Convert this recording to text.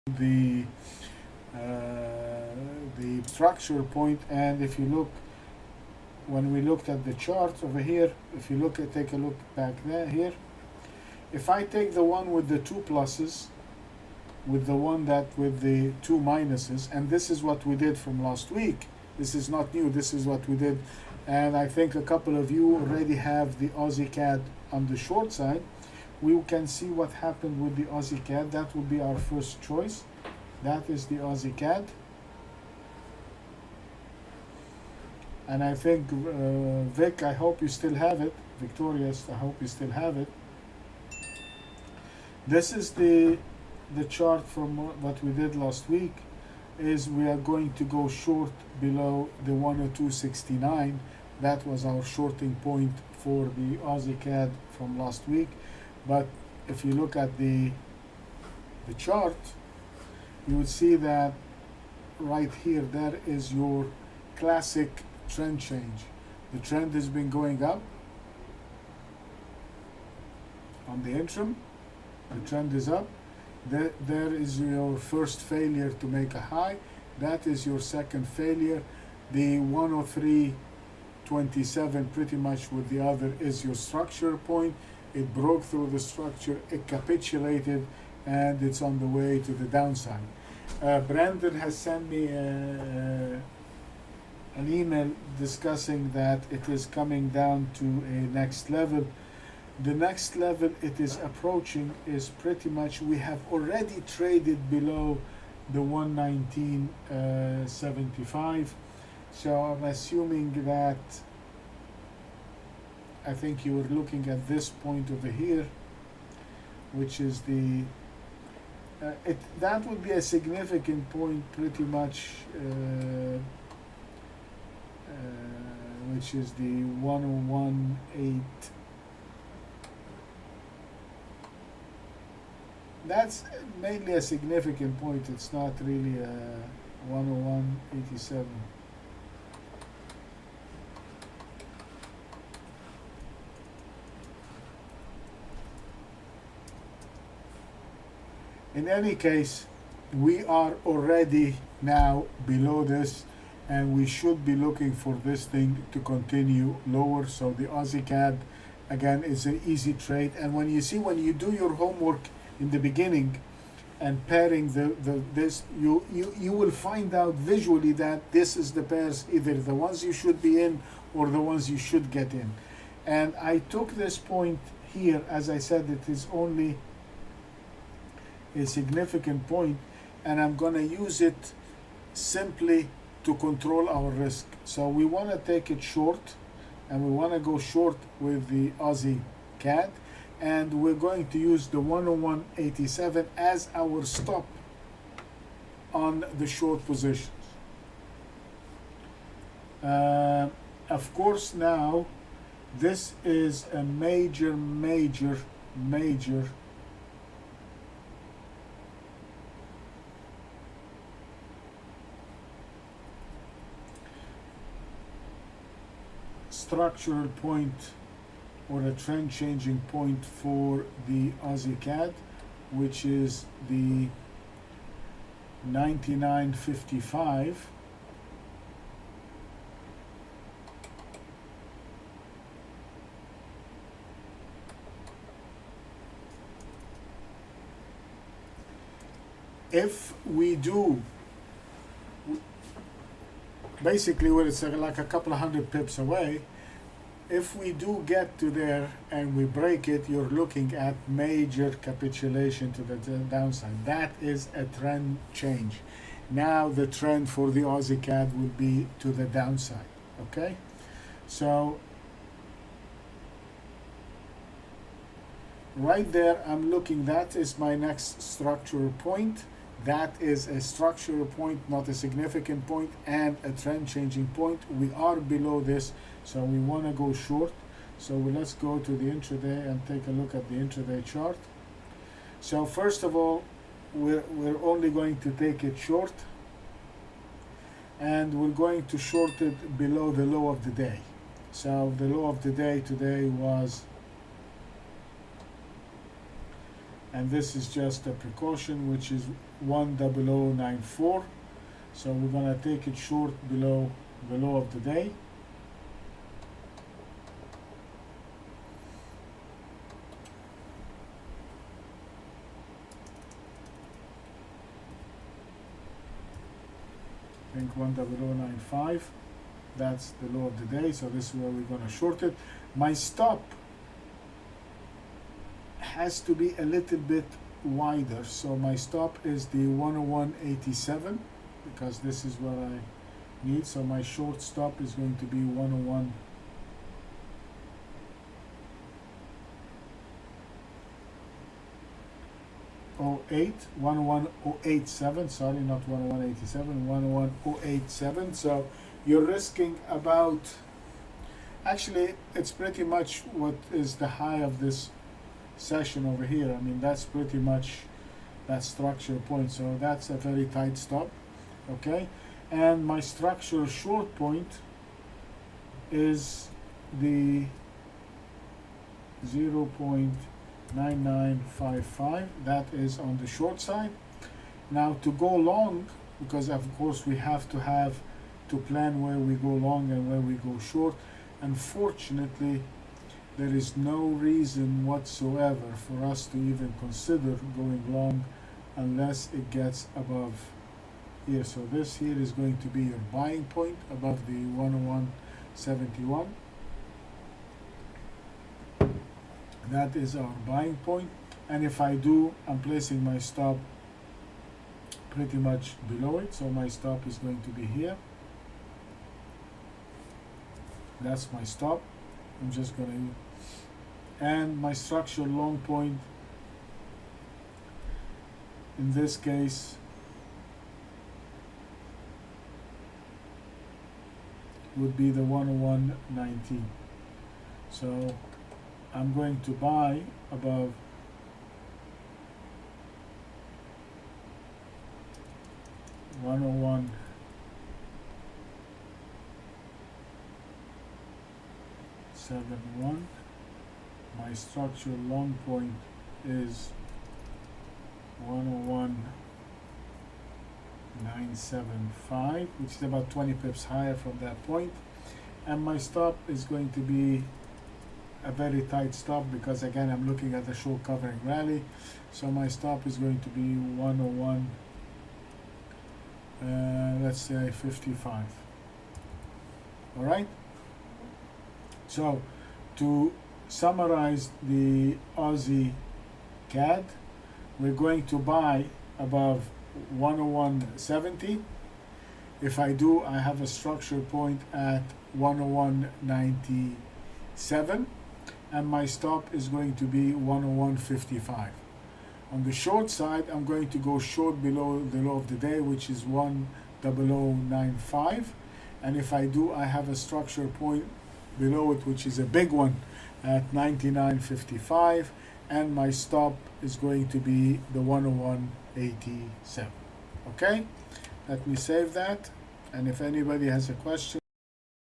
the uh, the structure point. And if you look, when we looked at the chart over here, if you look at, take a look back there here, if I take the one with the two pluses with the one that with the two minuses, and this is what we did from last week, this is not new, this is what we did, and I think a couple of you already have the Aussie CAD on the short side. We can see what happened with the Aussie CAD. That will be our first choice. That is the Aussie CAD. And I think, Vic, I hope you still have it. Victorious, I hope you still have it. This is the chart from what we did last week. Is we are going to go short below the 102.69. That was our shorting point for the Aussie CAD from last week. But if you look at the chart, you would see that right here, that is your classic trend change. The trend has been going up on the interim. The trend is up. There is your first failure to make a high. That is your second failure. The 103.27 pretty much with the other is your structure point. It broke through the structure, it capitulated, and it's on the way to the downside. Brandon has sent me an email discussing that it is coming down to a next level. The next level it is approaching is pretty much, we have already traded below the 119.75. So I'm assuming that, I think you were looking at this point over here, which is the that would be a significant point pretty much, which is the 101.8. That's mainly a significant point. It's not really a 101.87. In any case, we are already now below this, and we should be looking for this thing to continue lower. So the Aussie CAD, again, is an easy trade. And when you do your homework in the beginning and pairing this, you will find out visually that this is the pairs, either the ones you should be in or the ones you should get in. And I took this point here, as I said, it is only a significant point, and I'm going to use it simply to control our risk. So we want to take it short, and we want to go short with the Aussie CAD, and we're going to use the 101.87 as our stop on the short positions. Of course, now this is a major structural point or a trend changing point for the Aussie CAD, which is the 99.55. If we do, basically where it's like a couple of hundred pips away, if we do get to there and we break it, you're looking at major capitulation to the downside. That is a trend change. Now the trend for the Aussie CAD will be to the downside. Okay, so right there I'm looking, that is my next structural point. That is a structural point, not a significant point, and a trend changing point. We are below this, so we want to go short. So let's go to the intraday and take a look at the intraday chart. So first of all, we're only going to take it short, and we're going to short it below the low of the day. So the low of the day today was, and this is just a precaution, which is 10094. So we're gonna take it short below the low of the day. I think 10095. That's the low of the day, so this is where we're gonna short it. My stop has to be a little bit wider, so my stop is the 101.87 because this is what I need. So my short stop is going to be 101.07, sorry, not 101.87, 101.087. So you're risking about, actually it's pretty much what is the high of this session over here. I mean, that's pretty much that structure point, so that's a very tight stop. Okay, and my structure short point is the 0.9955. that is on the short side. Now to go long, because of course we have to plan where we go long and where we go short. Unfortunately, there is no reason whatsoever for us to even consider going long unless it gets above here. So this here is going to be your buying point above the 101.71. That is our buying point. And if I do, I'm placing my stop pretty much below it. So my stop is going to be here. That's my stop. I'm just going to, and my structure long point in this case would be the 101.19. So I'm going to buy above 101.71. My structure long point is 101.975, which is about 20 pips higher from that point. And my stop is going to be a very tight stop because again I'm looking at the short covering rally. So my stop is going to be 101, let's say 55. All right. So to summarize the Aussie CAD, we're going to buy above 101.70. If I do, I have a structure point at 101.97, and my stop is going to be 101.55. On the short side, I'm going to go short below the low of the day, which is 10095. And if I do, I have a structure point below it, which is a big one at 99.55. And my stop is going to be the 101.87. Okay? Let me save that. And if anybody has a question,